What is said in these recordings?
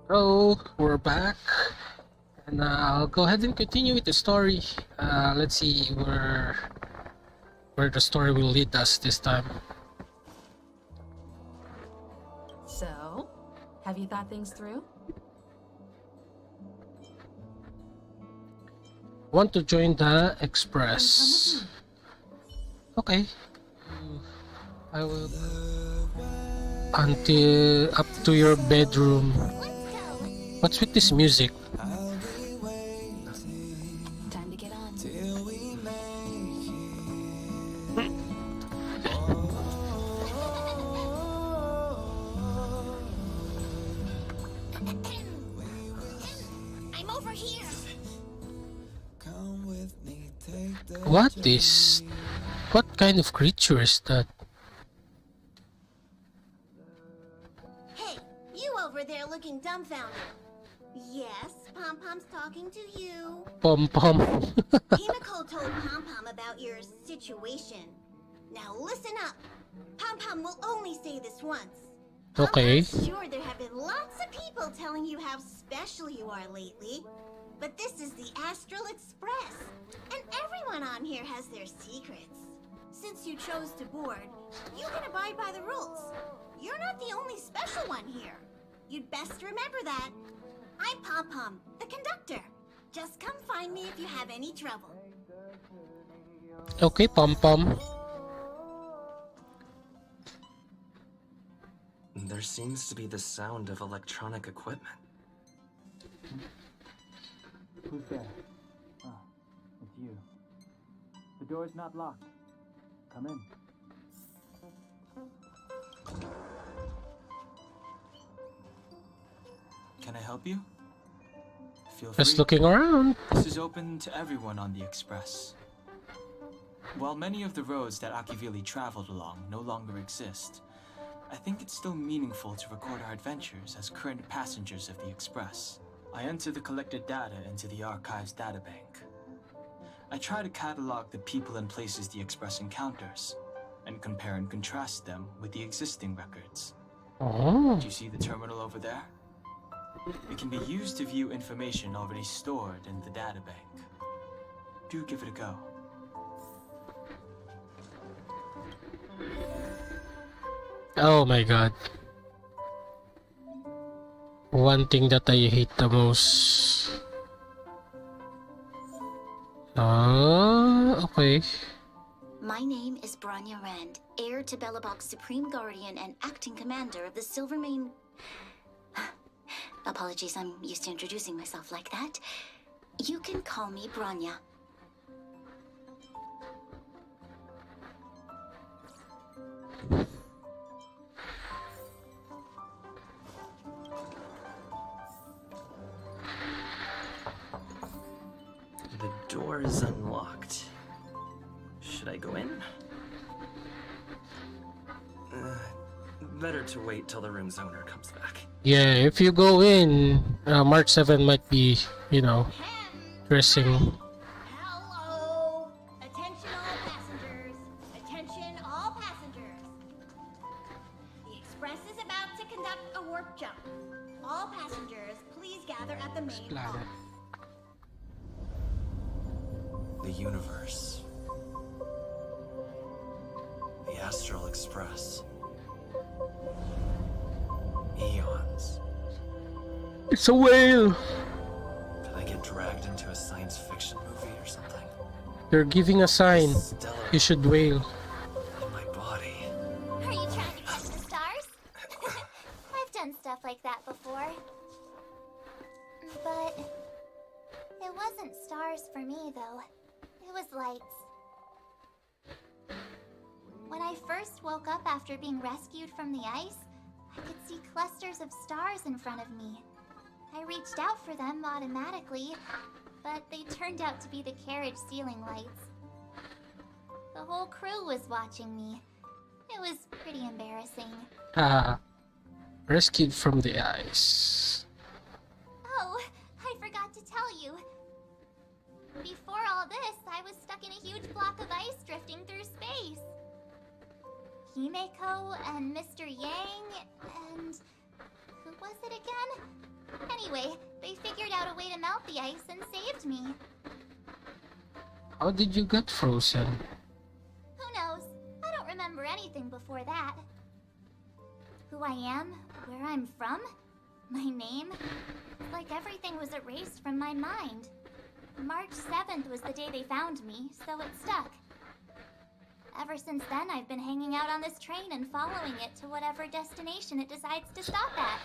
Oh, we're back, and I'll go ahead and continue with the story. Let's see where the story will lead us this time. So, have you thought things through? Want to join the Then come Express? with me. Okay. I will. Until up to your bedroom. What's with this music? Time to get on. I'm over here. What kind of creature is that? Hey, you over there looking dumbfounded. Yes, Pom Pom's talking to you. Pom Pom. Pinnacle told Pom Pom about your situation. Now listen up. Pom Pom will only say this once. Okay. I'm sure there have been lots of people telling you how special you are lately. But this is the Astral Express. And everyone on here has their secrets. Since you chose to board, you can abide by the rules. You're not the only special one here. You'd best remember that. I'm Pom Pom, the conductor. Just come find me if you have any trouble. Okay, Pom Pom. There seems to be the sound of electronic equipment. Who's there? Oh, it's you. The door's not locked. Come in. Can I help you? Feel free. Just looking around. This is open to everyone on the Express. While many of the roads that Akivili traveled along no longer exist, I think it's still meaningful to record our adventures as current passengers of the Express. I enter the collected data into the Archives databank. I try to catalog the people and places the Express encounters, and compare and contrast them with the existing records. Oh. Do you see the terminal over there? It can be used to view information already stored in the databank. Do give it a go. Oh my god. One thing that I hate the most. Okay. My name is Branya Rand, heir to Belobog's Supreme Guardian and acting commander of the Silvermane... Apologies, I'm used to introducing myself like that. You can call me Branya. The door is unlocked. Should I go in? Better to wait till the room's owner comes back. Yeah, if you go in, Mark 7 might be, dressing. Hello! Attention all passengers! Attention all passengers! The Express is about to conduct a warp jump. All passengers, please gather at the main hall. Planet. The universe. The Astral Express. Eons. It's a whale! Did I get dragged into a science fiction movie or something? You're giving a sign. Stellar You should wail. in my body. Are you trying to catch the stars? I've done stuff like that before. But it wasn't stars for me, though. It was lights. When I first woke up after being rescued from the ice, I could see clusters of stars in front of me. I reached out for them automatically, but they turned out to be the carriage ceiling lights. The whole crew was watching me. It was pretty embarrassing. Rescued from the ice. Oh, I forgot to tell you. Before all this, I was stuck in a huge block of ice drifting through space. Himeko and Mr. Yang and... who was it again? Anyway, they figured out a way to melt the ice and saved me. How did you get frozen? Who knows? I don't remember anything before that. Who I am, where I'm from, my name, like everything was erased from my mind. March 7th was the day they found me, so it stuck. Ever since then, I've been hanging out on this train and following it to whatever destination it decides to stop at.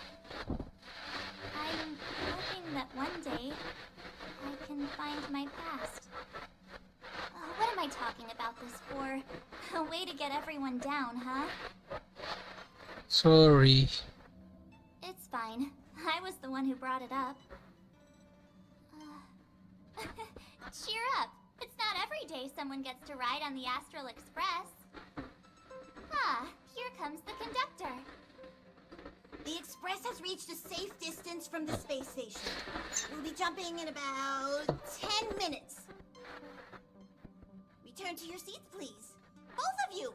I'm hoping that one day I can find my past. What am I talking about this for? A way to get everyone down, huh? Sorry. It's fine. I was the one who brought it up. Cheer up! It's not every day someone gets to ride on the Astral Express. Ah, here comes the conductor. The Express has reached a safe distance from the space station. We'll be jumping in about 10 minutes. Return to your seats, please. Both of you!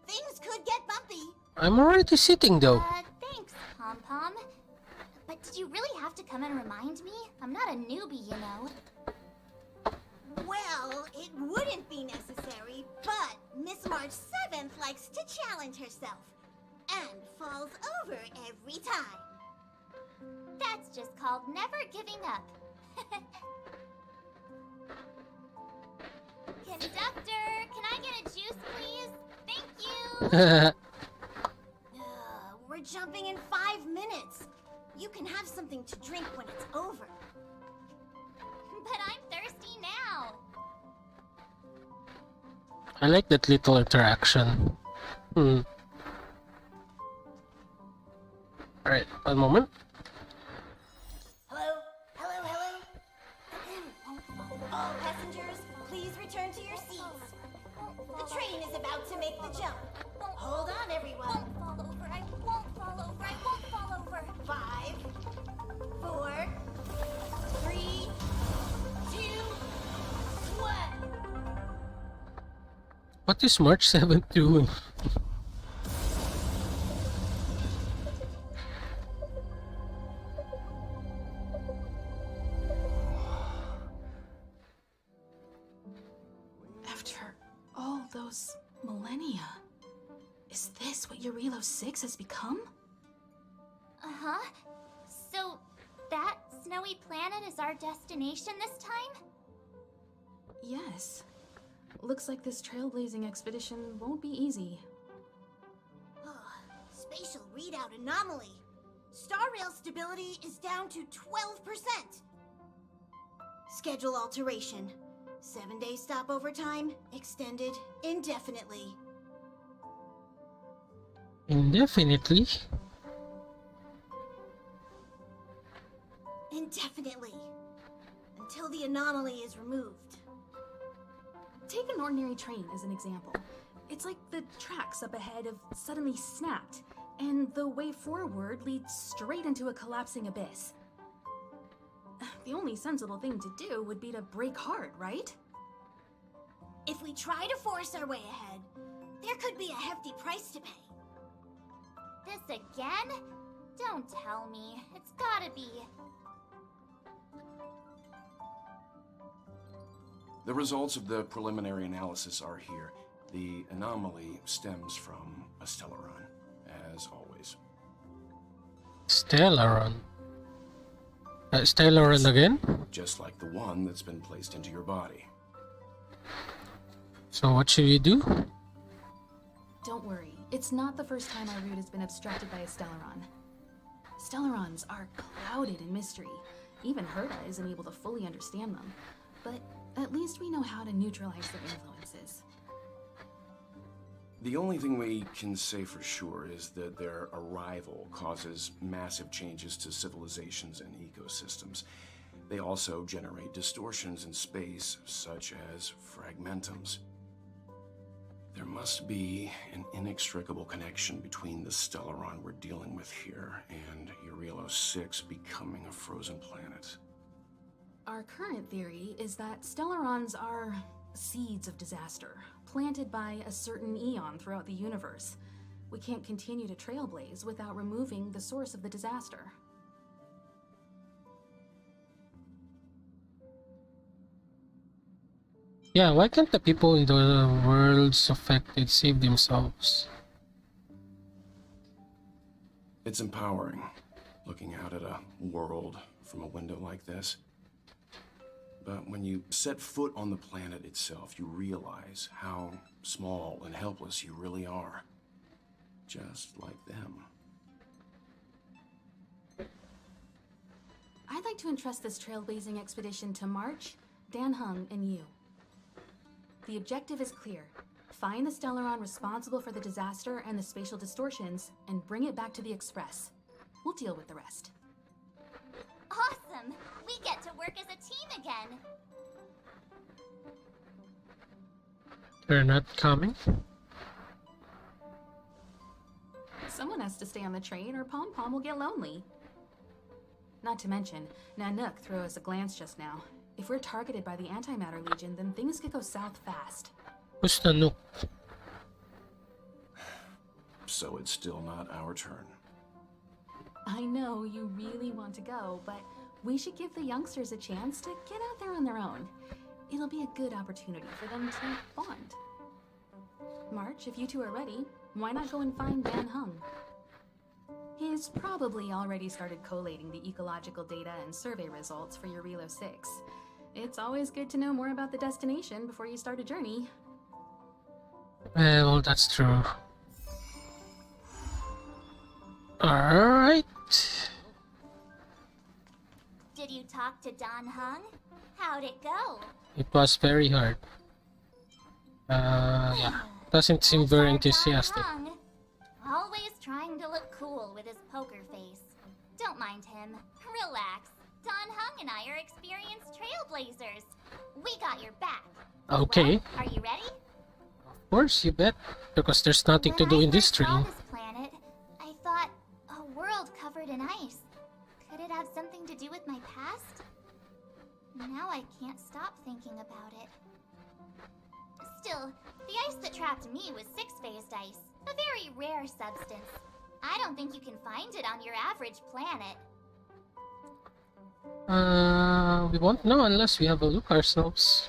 Things could get bumpy. I'm already sitting though. Thanks, Pom Pom. But did you really have to come and remind me? I'm not a newbie, you know. Well, it wouldn't be necessary, but Miss March 7th likes to challenge herself. And falls over every time. That's just called never giving up. Conductor, can I get a juice, please? Thank you! We're jumping in 5 minutes. You can have something to drink when it's over. But I'm thirsty now. I like that little interaction. Alright, one moment. Hello? Hello, hello? All passengers, please return to your seats. The train is about to make the jump. Hold on, everyone. Won't fall over. I won't fall over. I won't fall over. 5, 4, 3, 2, 1. What is March 7th doing? After all those millennia, is this what Eurilo 6 has become? Uh-huh. So, that snowy planet is our destination this time? Yes. Looks like this trailblazing expedition won't be easy. Spatial readout anomaly. Starrail stability is down to 12%. Schedule alteration. 7-day stopover time extended indefinitely. Indefinitely? Indefinitely. Until the anomaly is removed. Take an ordinary train as an example. It's like the tracks up ahead have suddenly snapped, and the way forward leads straight into a collapsing abyss. The only sensible thing to do would be to brake hard, right? If we try to force our way ahead, there could be a hefty price to pay. This again? Don't tell me. It's gotta be. The results of the preliminary analysis are here. The anomaly stems from a Stellaron, as always. Stellaron. Stellaron again? Just like the one that's been placed into your body. So what should we do? Don't worry, it's not the first time our route has been obstructed by a Stellaron. Stellarons are clouded in mystery. Even Herta isn't able to fully understand them. But at least we know how to neutralize their influences. The only thing we can say for sure is that their arrival causes massive changes to civilizations and ecosystems. They also generate distortions in space, such as fragmentums. There must be an inextricable connection between the Stellaron we're dealing with here and Eurilo 6 becoming a frozen planet. Our current theory is that Stellarons are seeds of disaster, planted by a certain eon throughout the universe. We can't continue to trailblaze without removing the source of the disaster. Yeah, why can't the people in the worlds affected save themselves? It's empowering, looking out at a world from a window like this. But when you set foot on the planet itself, you realize how small and helpless you really are. Just like them. I'd like to entrust this trailblazing expedition to March, Dan Hung, and you. The objective is clear. Find the Stellaron responsible for the disaster and the spatial distortions, and bring it back to the Express. We'll deal with the rest. Awesome! We get to work as a team again. They're not coming? Someone has to stay on the train or Pom Pom will get lonely. Not to mention, Nanook threw us a glance just now. If we're targeted by the Antimatter Legion, then things could go south fast. Who's the Nook? So it's still not our turn. I know you really want to go, but we should give the youngsters a chance to get out there on their own. It'll be a good opportunity for them to bond. March, if you two are ready, why not go and find Dan Hung? He's probably already started collating the ecological data and survey results for your Relo 6. It's always good to know more about the destination before you start a journey. Well, that's true. Alright. Did you talk to Dan Hung? How'd it go? It was very hard. Yeah. Doesn't seem very enthusiastic. Dan Hung. Always trying to look cool with his poker face. Don't mind him. Relax. Dan Hung and I are experienced trailblazers. We got your back. Okay. Well, are you ready? Of course, you bet. Because there's nothing to When do I in this first saw train. this planet, I thought, a world covered in ice. Could it have something to do with my past? Now I can't stop thinking about it. Still, the ice that trapped me was six-phased ice, a very rare substance. I don't think you can find it on your average planet. We won't know unless we have a look ourselves.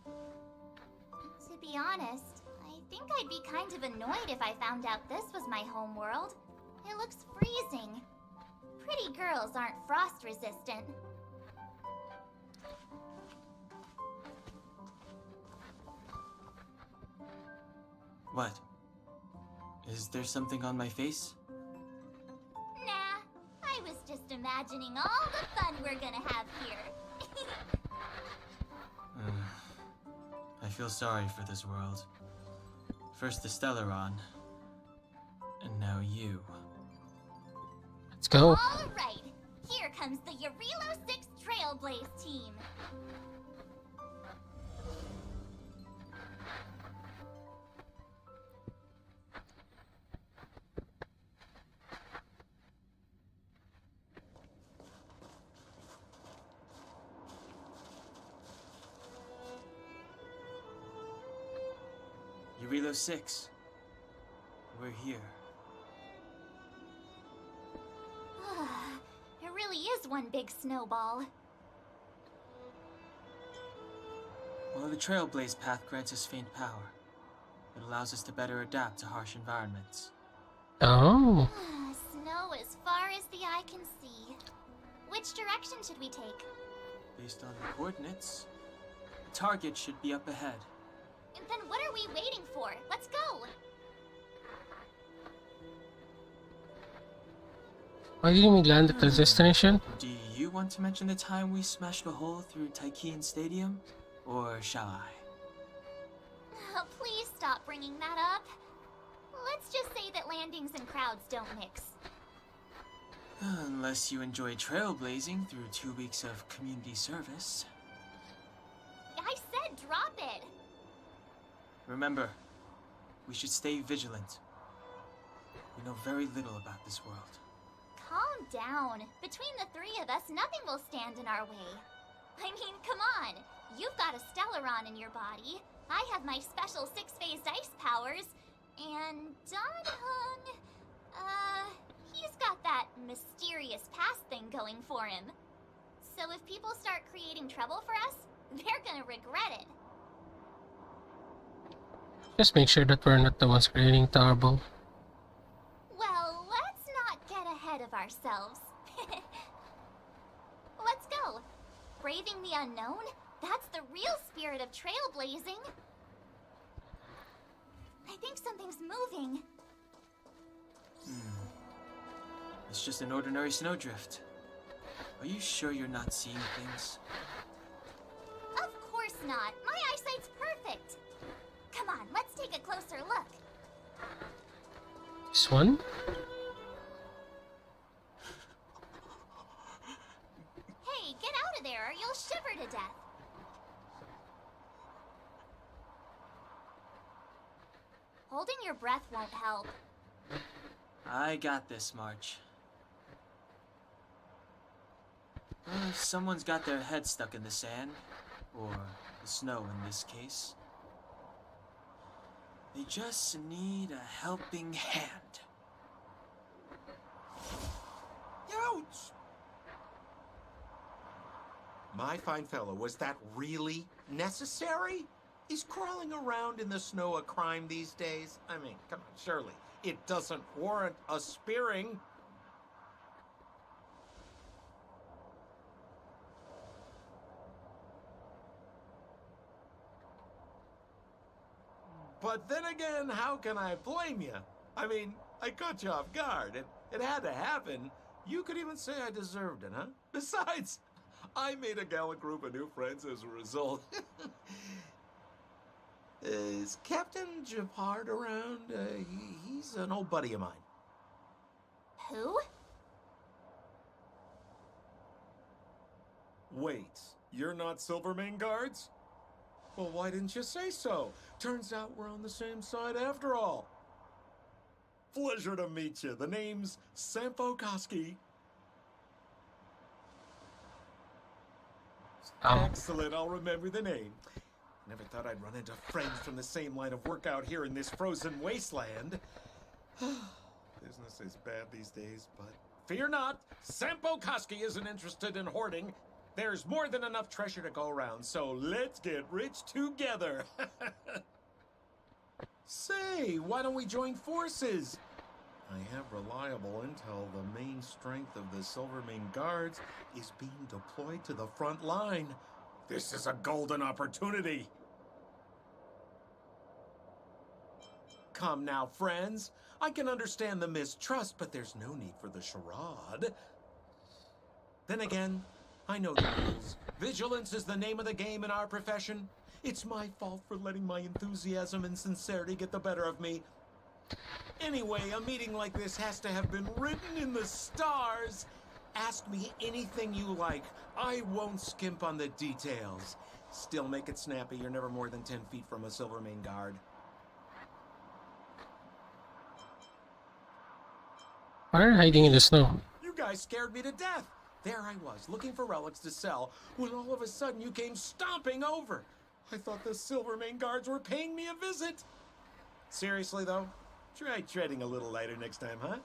To be honest, I think I'd be kind of annoyed if I found out this was my home world. It looks freezing. Pretty girls aren't frost resistant. What? Is there something on my face? Nah, I was just imagining all the fun we're gonna have here. I feel sorry for this world. First the Stellaron, and now you. Let's go. All right, here comes the Yarilo 6 Trailblaze team. Yarilo 6. We're here. It really is one big snowball. While the Trailblaze path grants us faint power, it allows us to better adapt to harsh environments. Oh. Snow as far as the eye can see. Which direction should we take? Based on the coordinates, the target should be up ahead. Then what are we waiting for? Let's go! Why didn't we land at the destination? Do you want to mention the time we smashed a hole through Taikian Stadium? Or shall I? Oh, please stop bringing that up. Let's just say that landings and crowds don't mix. Unless you enjoy trailblazing through 2 weeks of community service. I said drop it! Remember, we should stay vigilant. We know very little about this world. Calm down. Between the three of us, nothing will stand in our way. I mean, come on. You've got a Stellaron in your body. I have my special six-phased ice powers. And Dan Hung, he's got that mysterious past thing going for him. So if people start creating trouble for us, they're gonna regret it. Just make sure that we're not the ones creating trouble. Well, let's not get ahead of ourselves. Let's go. Braving the unknown? That's the real spirit of trailblazing. I think something's moving. It's just an ordinary snowdrift. Are you sure you're not seeing things? Of course not. My eyesight's perfect. Come on, let's take a closer look. This one? Hey, get out of there or you'll shiver to death. Holding your breath won't help. I got this, March. Someone's got their head stuck in the sand, or the snow in this case. They just need a helping hand. Ouch! My fine fellow, was that really necessary? Is crawling around in the snow a crime these days? I mean, come on, surely. It doesn't warrant a spearing. But then again, how can I blame you? I mean, I caught you off guard. It had to happen. You could even say I deserved it, huh? Besides, I made a gallant group of new friends as a result. Is Captain Japard around? He's an old buddy of mine. Who? Wait, you're not Silvermane guards? Well, why didn't you say so? Turns out we're on the same side after all. Pleasure to meet you. The name's Sampo Koski. Excellent, I'll remember the name. Never thought I'd run into friends from the same line of work out here in this frozen wasteland. Business is bad these days, but fear not. Sampo Koski isn't interested in hoarding. There's more than enough treasure to go around, so let's get rich together. Say, why don't we join forces? I have reliable intel the main strength of the Silvermane Guards is being deployed to the front line. This is a golden opportunity. Come now, friends. I can understand the mistrust, but there's no need for the charade. Then again, I know the rules. Vigilance is the name of the game in our profession. It's my fault for letting my enthusiasm and sincerity get the better of me. Anyway, a meeting like this has to have been written in the stars. Ask me anything you like. I won't skimp on the details. Still make it snappy. You're never more than 10 feet from a Silvermane guard. Why are you hiding in the snow? You guys scared me to death. There I was, looking for relics to sell, when all of a sudden you came stomping over. I thought the Silvermane guards were paying me a visit. Seriously, though, try treading a little lighter next time, huh?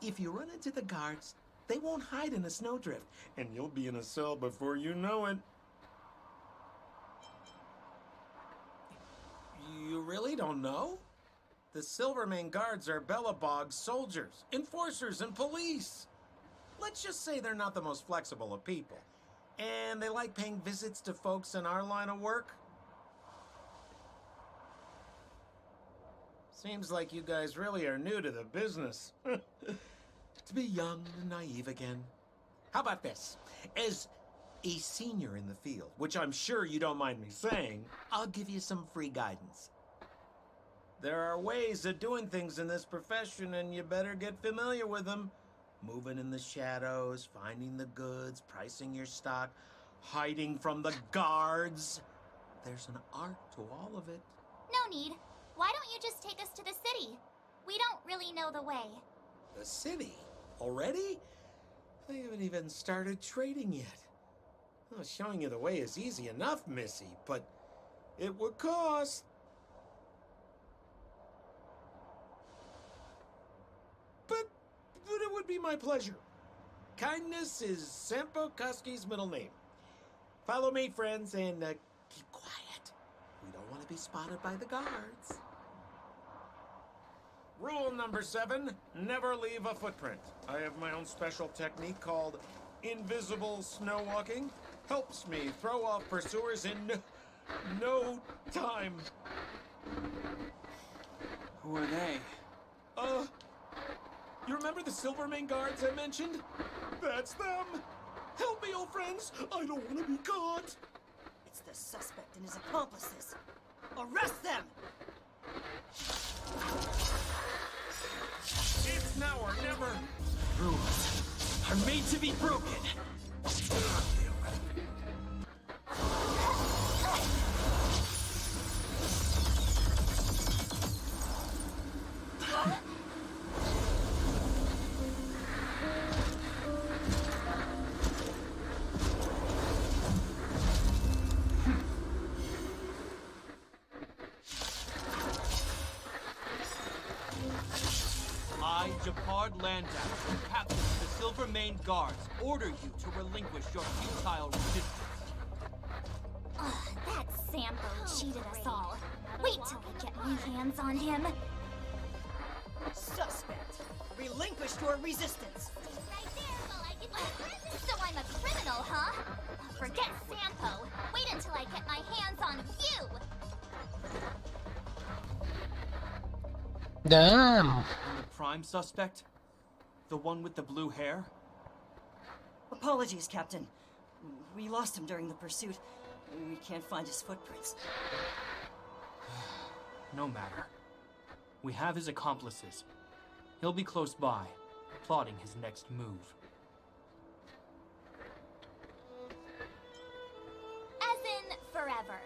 If you run into the guards, they won't hide in a snowdrift, and you'll be in a cell before you know it. You really don't know? The Silvermane guards are Belobog soldiers, enforcers, and police. Let's just say they're not the most flexible of people. And they like paying visits to folks in our line of work. Seems like you guys really are new to the business. To be young and naive again. How about this? As a senior in the field, which I'm sure you don't mind me saying, I'll give you some free guidance. There are ways of doing things in this profession, and you better get familiar with them. Moving in the shadows, finding the goods, pricing your stock, hiding from the guards. There's an art to all of it. No need. Why don't you just take us to the city? We don't really know the way. The city? Already? I haven't even started trading yet. Well, showing you the way is easy enough, Missy, but it would cost. But it would be my pleasure. Kindness is Sampo Koski's middle name. Follow me, friends, and keep quiet. We don't want to be spotted by the guards. Rule number 7, never leave a footprint. I have my own special technique called invisible snow walking. Helps me throw off pursuers in no time. Who are they? You remember the Silvermane guards I mentioned? That's them! Help me, old friends! I don't want to be caught! It's the suspect and his accomplices. Arrest them! It's now or never! Rules are made to be broken. I, Japard Landau, captain of the Silvermane Guards, order you to relinquish your futile resistance. Ugh, that Sampo cheated us all. Wait till I get my hands on him. Suspect, relinquish your resistance. Right there while I get my So I'm a criminal, huh? Forget Sampo. Wait until I get my hands on you. Damn. And the prime suspect? The one with the blue hair? Apologies, Captain. We lost him during the pursuit. We can't find his footprints. No matter. We have his accomplices. He'll be close by, plotting his next move. As in, forever.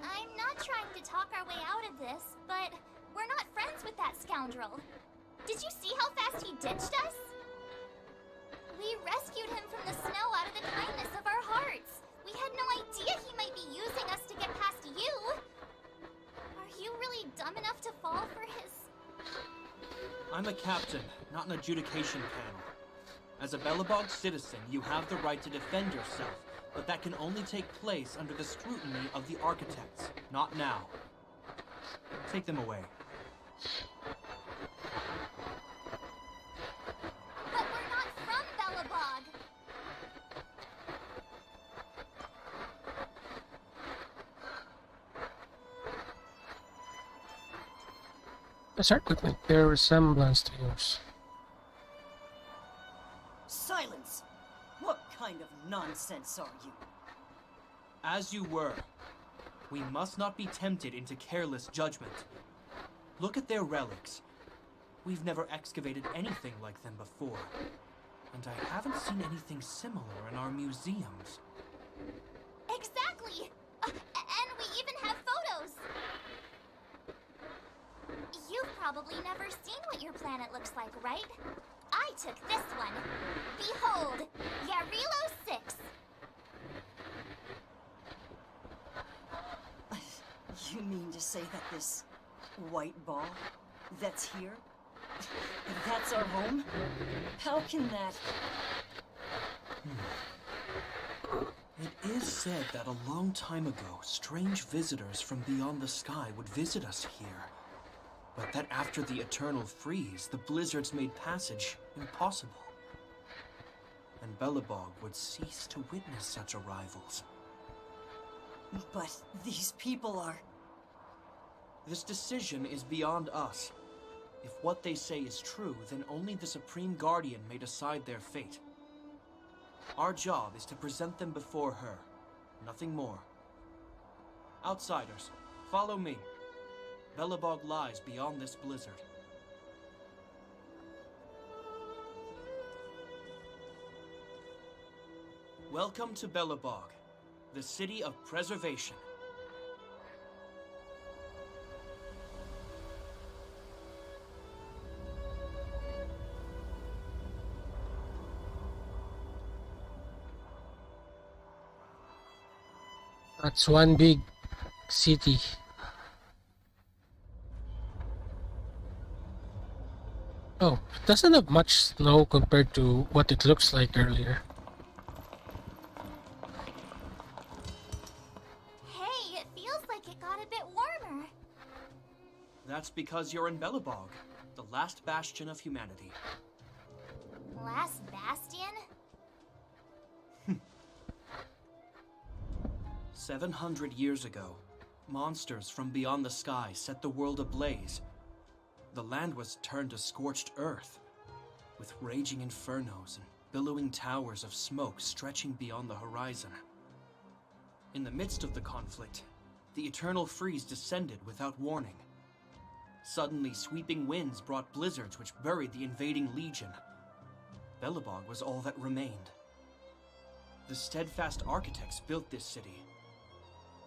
I'm not trying to talk our way out of this, but we're not friends with that scoundrel. Did you see how fast he ditched us? We rescued him from the snow out of the kindness of our hearts. We had no idea he might be using us to get past you. Are you really dumb enough to fall for his... I'm a captain, not an adjudication panel. As a Belobog citizen, you have the right to defend yourself, but that can only take place under the scrutiny of the architects, not now. Take them away. But we're not from Belobog. The equipment bear resemblance to yours. Silence! What kind of nonsense are you? As you were. We must not be tempted into careless judgment. Look at their relics. We've never excavated anything like them before. And I haven't seen anything similar in our museums. Exactly! And we even have photos! You've probably never seen what your planet looks like, right? I took this one. Behold, Yarilo 6. You mean to say that this white ball that's here, that's our home? How can that... It is said that a long time ago, strange visitors from beyond the sky would visit us here. But that after the eternal freeze, the blizzards made passage impossible. And Belobog would cease to witness such arrivals. But these people are... This decision is beyond us. If what they say is true, then only the Supreme Guardian may decide their fate. Our job is to present them before her. Nothing more. Outsiders, follow me. Belobog lies beyond this blizzard. Welcome to Belobog, the city of preservation. That's one big city. Oh, it doesn't have much snow compared to what it looks like earlier. Hey, it feels like it got a bit warmer. because you're in Belobog, the last bastion of humanity. Last bastion? 700 years ago, monsters from beyond the sky set the world ablaze. The land was turned to scorched earth, with raging infernos and billowing towers of smoke stretching beyond the horizon. In the midst of the conflict, the eternal freeze descended without warning. Suddenly, sweeping winds brought blizzards which buried the invading legion. Belobog was all that remained. The steadfast architects built this city.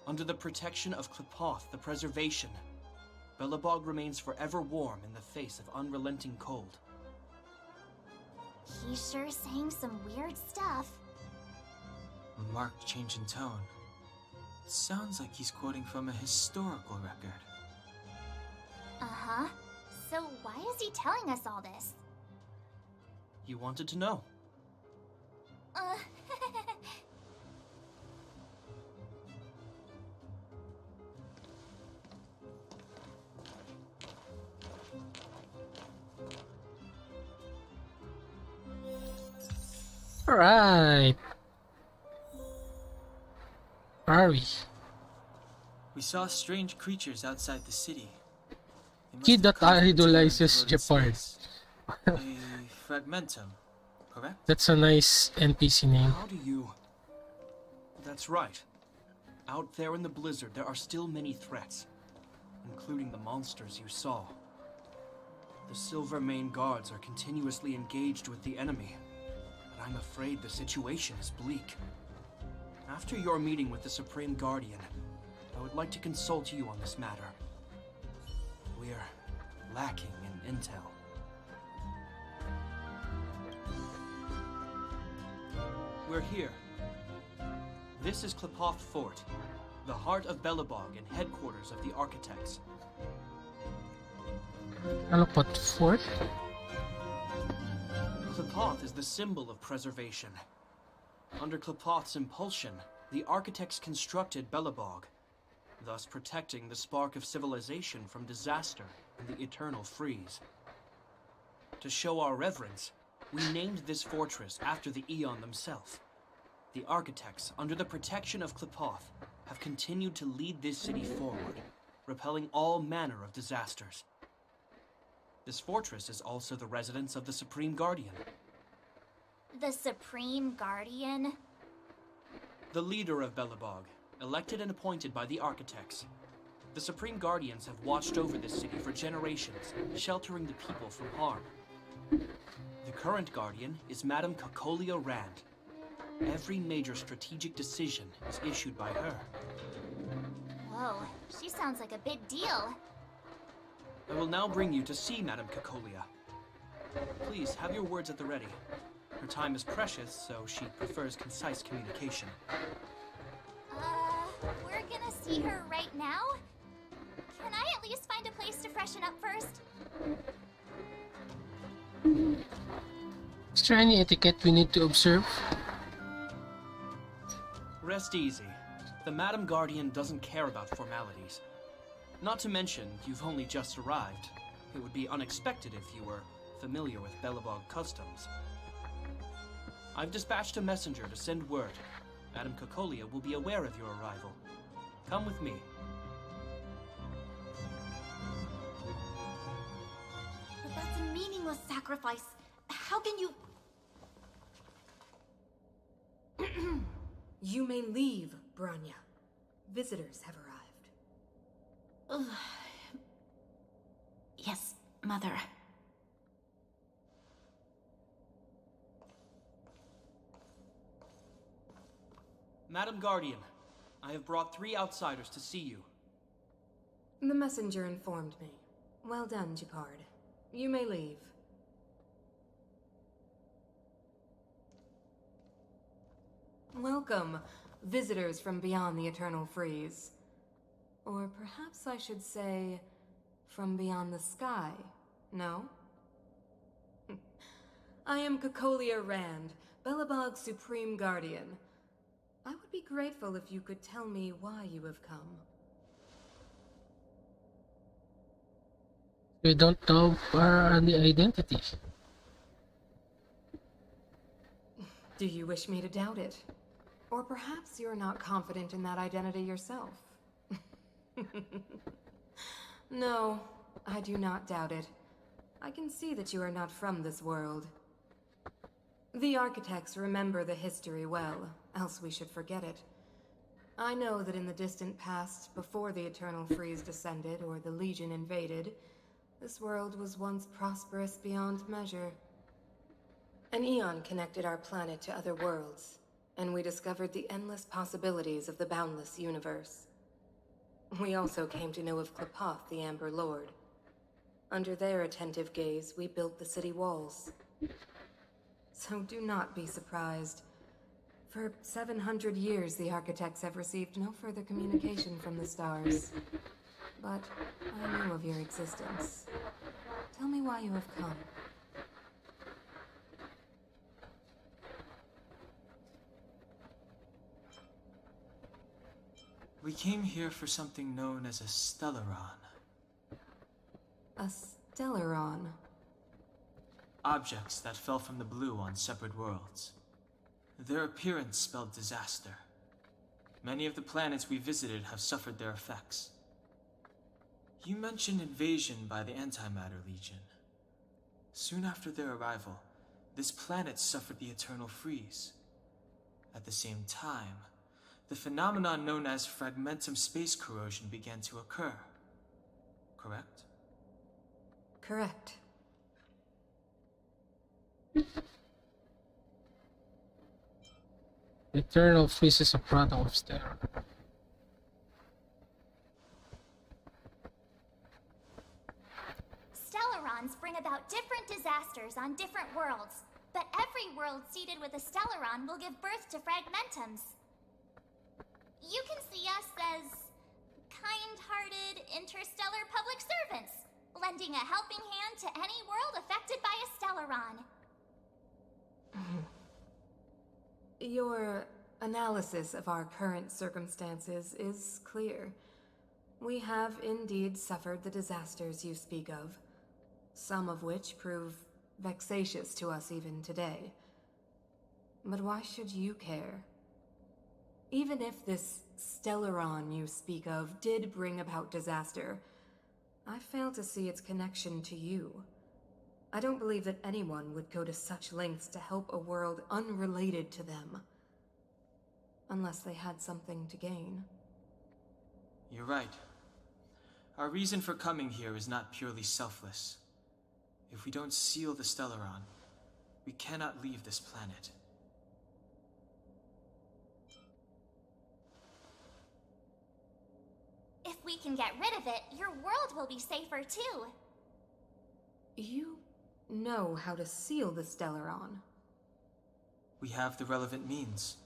Under the protection of Qlipoth, the preservation, Belobog remains forever warm in the face of unrelenting cold. He's sure saying some weird stuff. A marked change in tone. It sounds like he's quoting from a historical record. Uh-huh. So why is he telling us all this? You wanted to know. Alright. Where are we? We saw strange creatures outside the city. They must Kid have that come from idolizes devoted Japard. space. A fragmentum, correct? That's a nice NPC name. How do you... That's right. Out there in the blizzard, there are still many threats, including the monsters you saw. The Silver Mane Guards are continuously engaged with the enemy, but I'm afraid the situation is bleak. After your meeting with the Supreme Guardian, I would like to consult you on this matter. We're lacking in intel. We're here. This is Qlipoth Fort, the heart of Belobog and headquarters of the architects. Belobog Fort? Qlipoth is the symbol of preservation. Under Qlipoth's impulsion, the architects constructed Belobog, thus protecting the spark of civilization from disaster and the eternal freeze. To show our reverence, we named this fortress after the Aeon themselves. The architects, under the protection of Qlipoth, have continued to lead this city forward, repelling all manner of disasters. This fortress is also the residence of the Supreme Guardian. The Supreme Guardian? The leader of Belobog, elected and appointed by the architects. The Supreme Guardians have watched over this city for generations, sheltering the people from harm. The current Guardian is Madame Cocolia Rand. Every major strategic decision is issued by her. Whoa, she sounds like a big deal. I will now bring you to see Madame Cocolia. Please, have your words at the ready. Her time is precious, so she prefers concise communication. We're gonna see her right now? Can I at least find a place to freshen up first? Is there any etiquette we need to observe? Rest easy. The Madam Guardian doesn't care about formalities. Not to mention, you've only just arrived. It would be unexpected if you were familiar with Belobog customs. I've dispatched a messenger to send word. Madame Cocolia will be aware of your arrival. Come with me. But that's a meaningless sacrifice. How can you... You may leave, Branya. Visitors have arrived. Yes, Mother. Madam Guardian, I have brought 3 outsiders to see you. The messenger informed me. Well done, Japard. You may leave. Welcome, visitors from beyond the Eternal Freeze. Or perhaps I should say, from beyond the sky, no? I am Cocolia Rand, Belobog's Supreme Guardian. I would be grateful if you could tell me why you have come. We don't know our identity. Do you wish me to doubt it? Or perhaps you're not confident in that identity yourself? No, I do not doubt it. I can see that you are not from this world. The architects remember the history well, else we should forget it. I know that in the distant past, before the Eternal Freeze descended or the Legion invaded, this world was once prosperous beyond measure. An eon connected our planet to other worlds, and we discovered the endless possibilities of the boundless universe. We also came to know of Klapoth, the Amber Lord. Under their attentive gaze, we built the city walls. So do not be surprised. For 700 years, the architects have received no further communication from the stars. But I knew of your existence. Tell me why you have come. We came here for something known as a Stellaron. A Stellaron? Objects that fell from the blue on separate worlds. Their appearance spelled disaster. Many of the planets we visited have suffered their effects. You mentioned invasion by the Antimatter Legion. Soon after their arrival, this planet suffered the Eternal Freeze. At the same time, the phenomenon known as fragmentum space corrosion began to occur. Correct? Correct. Eternal Freeze is a product of Stellar. Stellarons bring about different disasters on different worlds, but every world seeded with a Stellaron will give birth to fragmentums. You can see us as kind-hearted interstellar public servants, lending a helping hand to any world affected by a Stellaron. Your analysis of our current circumstances is clear. We have indeed suffered the disasters you speak of, some of which prove vexatious to us even today. But why should you care? Even if this Stellaron you speak of did bring about disaster, I fail to see its connection to you. I don't believe that anyone would go to such lengths to help a world unrelated to them. Unless they had something to gain. You're right. Our reason for coming here is not purely selfless. If we don't seal the Stellaron, we cannot leave this planet. If we can get rid of it, your world will be safer too. You know how to seal the Stellaron. We have the relevant means.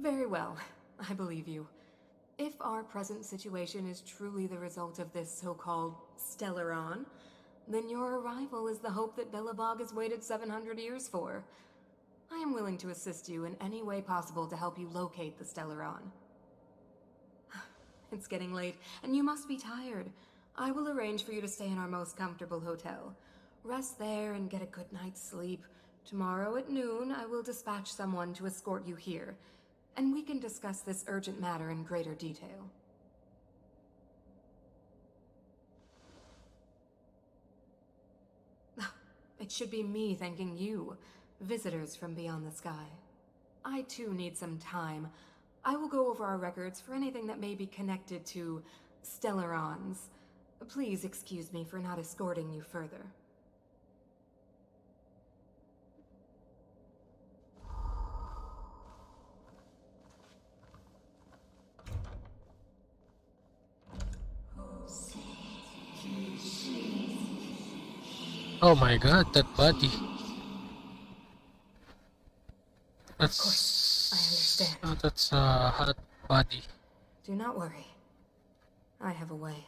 Very well, I believe you. If our present situation is truly the result of this so-called Stellaron, then your arrival is the hope that Belobog has waited 700 years for. I am willing to assist you in any way possible to help you locate the Stellaron. It's getting late, and you must be tired. I will arrange for you to stay in our most comfortable hotel. Rest there and get a good night's sleep. Tomorrow at noon, I will dispatch someone to escort you here, and we can discuss this urgent matter in greater detail. It should be me thanking you, visitors from beyond the sky. I too need some time. I will go over our records for anything that may be connected to Stellarons. Please excuse me for not escorting you further. Oh my god, that body. That's... Of course, I understand. Oh, that's a hot body. Do not worry. I have a way.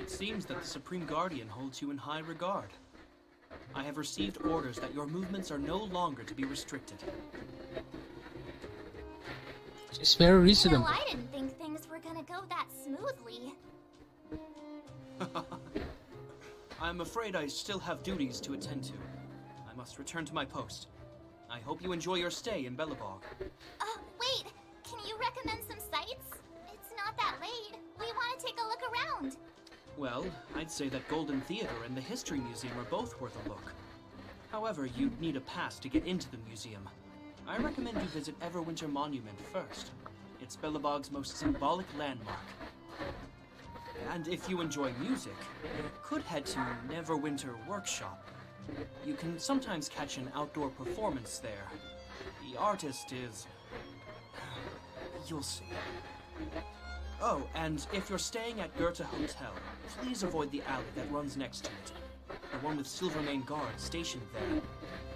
It seems that the Supreme Guardian holds you in high regard. I have received orders that your movements are no longer to be restricted. It's very reasonable. Well, I didn't think things were go that smoothly. I'm afraid I still have duties to attend to. I must return to my post. I hope you enjoy your stay in Belobog. Wait! Can you recommend some sites? It's not that late. We want to take a look around. Well, I'd say that Golden Theater and the History Museum are both worth a look. However, you'd need a pass to get into the museum. I recommend you visit Everwinter Monument first. It's Belobog's most symbolic landmark. And if you enjoy music, you could head to Neverwinter Workshop. You can sometimes catch an outdoor performance there. The artist is... you'll see. Oh, and if you're staying at Goethe Hotel, please avoid the alley that runs next to it. The one with Silvermane guards stationed there.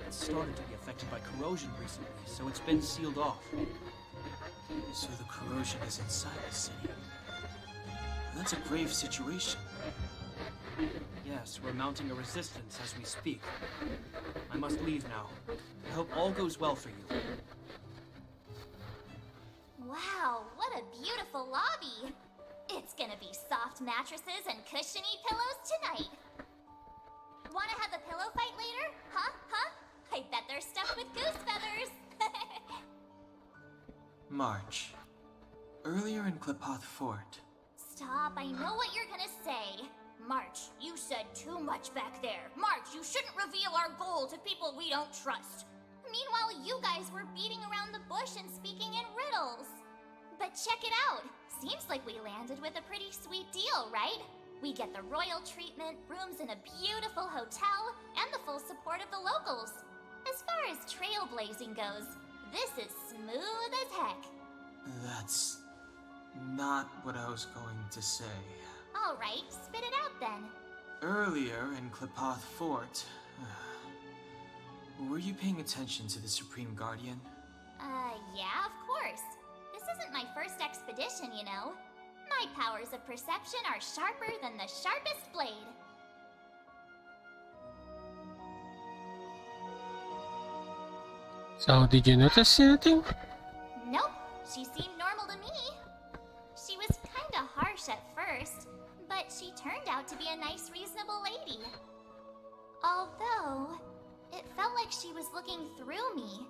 It's started to be affected by corrosion recently, so it's been sealed off. So the corrosion is inside the city. That's a grave situation. Yes, we're mounting a resistance as we speak. I must leave now. I hope all goes well for you. Wow, what a beautiful lobby! It's gonna be soft mattresses and cushiony pillows tonight. Wanna have a pillow fight later? Huh? I bet they're stuffed with goose feathers! March. Earlier in Klipoth Fort. Stop, I know what you're gonna say. March, you said too much back there. March, you shouldn't reveal our goal to people we don't trust. Meanwhile, you guys were beating around the bush and speaking in riddles. But check it out. Seems like we landed with a pretty sweet deal, right? We get the royal treatment, rooms in a beautiful hotel, and the full support of the locals. As far as trailblazing goes, this is smooth as heck. That's not what I was going to say. Alright, spit it out then. Earlier in Klipoth Fort, were you paying attention to the Supreme Guardian? Yeah, of course. This isn't my first expedition, you know. My powers of perception are sharper than the sharpest blade. So, did you notice anything? Nope, she seemed normal to me. She was kinda harsh at first, but she turned out to be a nice, reasonable lady. Although, it felt like she was looking through me.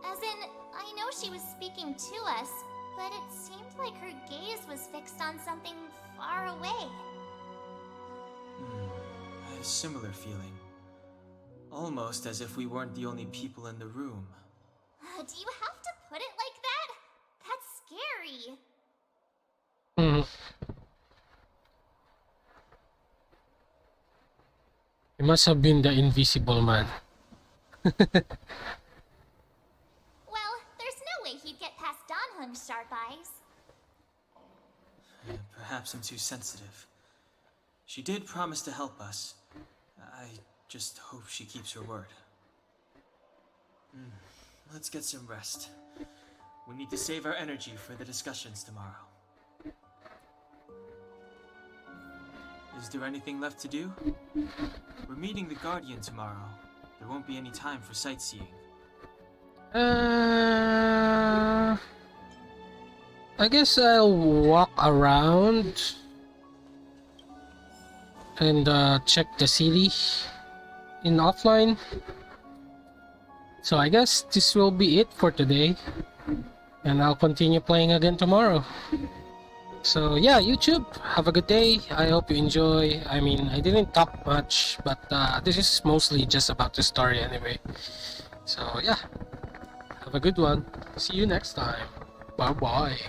As in, I know she was speaking to us, but it seemed like her gaze was fixed on something far away. I had a similar feeling. Almost as if we weren't the only people in the room. Do you have to put it like that? That's scary. It must have been the invisible man. Well, there's no way he'd get past Donhung's sharp eyes. Perhaps I'm too sensitive. She did promise to help us. I just hope she keeps her word. Let's get some rest. We need to save our energy for the discussions tomorrow. Is there anything left to do? We're meeting the Guardian tomorrow. There won't be any time for sightseeing. I guess I'll walk around and check the city in offline. So I guess this will be it for today, and I'll continue playing again tomorrow. So yeah, YouTube, have a good day. I hope you enjoy. I mean, I didn't talk much, but this is mostly just about the story anyway. So yeah, have a good one. See you next time. Bye bye.